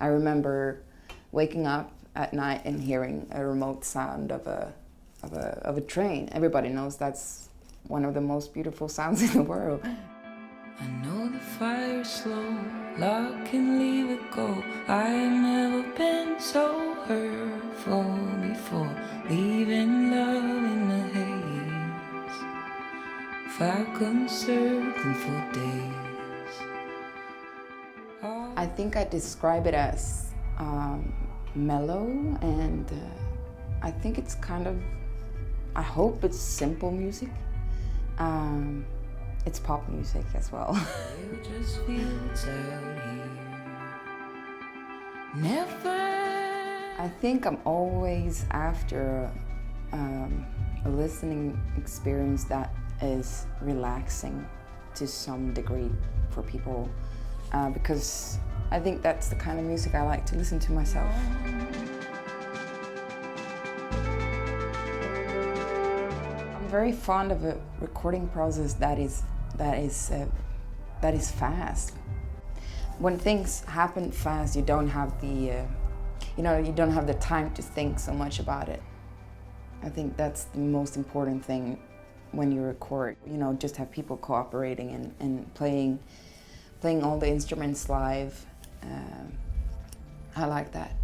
I remember waking up at night and hearing a remote sound of a train. Everybody knows that's one of the most beautiful sounds in the world. I know the fire's slow, lock and leave it go. I've never been so hurtful before, leaving love in the haze. If I couldn't circle for days. I think I describe it as mellow, and I think it's kind of, I hope it's simple music. It's pop music as well. You just feel it's out here. Never. I think I'm always after a listening experience that is relaxing to some degree for people, because I think that's the kind of music I like to listen to myself. I'm very fond of a recording process that is fast. When things happen fast, you don't have the you don't have the time to think so much about it. I think that's the most important thing when you record. Just have people cooperating and playing all the instruments live. I like that.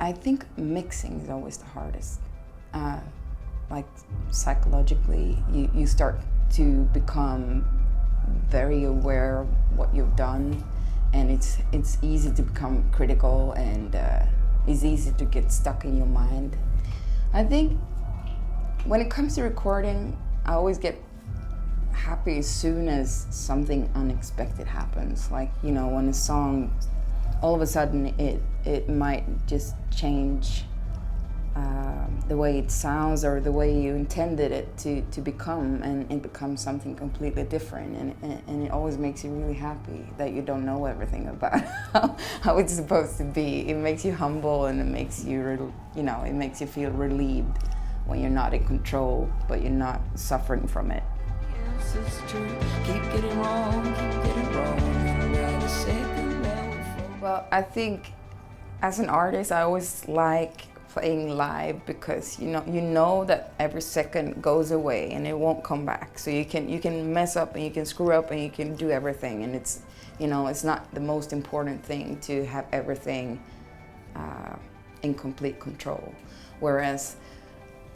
I think mixing is always the hardest. Like psychologically, you start to become very aware of what you've done, and it's easy to become critical, and it's easy to get stuck in your mind. I think when it comes to recording, I always get happy as soon as something unexpected happens. Like, when a song, all of a sudden it might just change the way it sounds or the way you intended it to become, and it becomes something completely different, and it always makes you really happy that you don't know everything about how it's supposed to be. It makes you humble, and it makes you it makes you feel relieved when you're not in control, but you're not suffering from it. Yes, it's true. Keep getting wrong, and rather second level. Well, I think as an artist, I always like playing live, because you know that every second goes away and it won't come back. So you can mess up and you can screw up and you can do everything, and it's it's not the most important thing to have everything in complete control. Whereas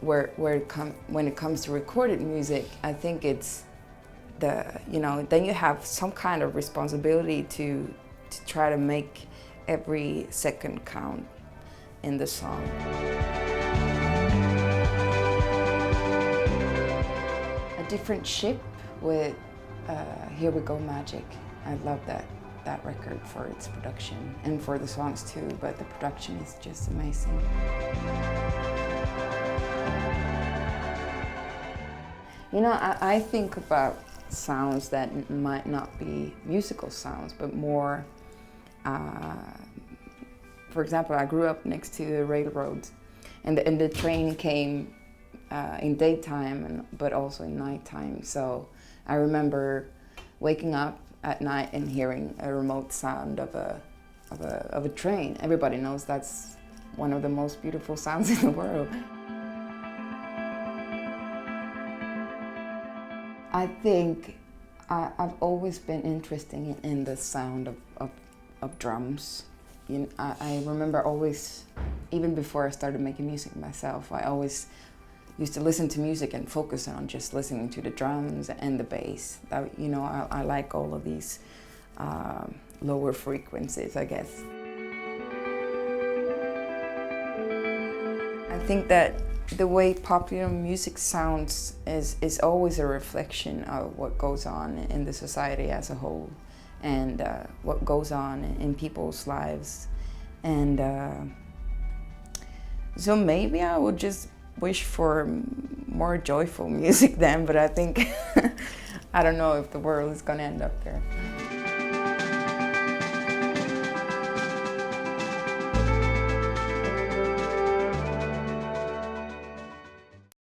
when it comes to recorded music, I think it's then you have some kind of responsibility to try to make every second count in the song. A different ship with Here We Go Magic. I love that record for its production, and for the songs too, but the production is just amazing. I think about sounds that might not be musical sounds, but more for example, I grew up next to the railroads, and the train came in daytime, but also in nighttime. So I remember waking up at night and hearing a remote sound of a train. Everybody knows that's one of the most beautiful sounds in the world. I think I've always been interested in the sound of drums. I remember always, even before I started making music myself, I always used to listen to music and focus on just listening to the drums and the bass. I like all of these lower frequencies, I guess. I think that the way popular music sounds is always a reflection of what goes on in the society as a whole, and what goes on in people's lives. And so maybe I would just wish for more joyful music then, but I think I don't know if the world is gonna end up there.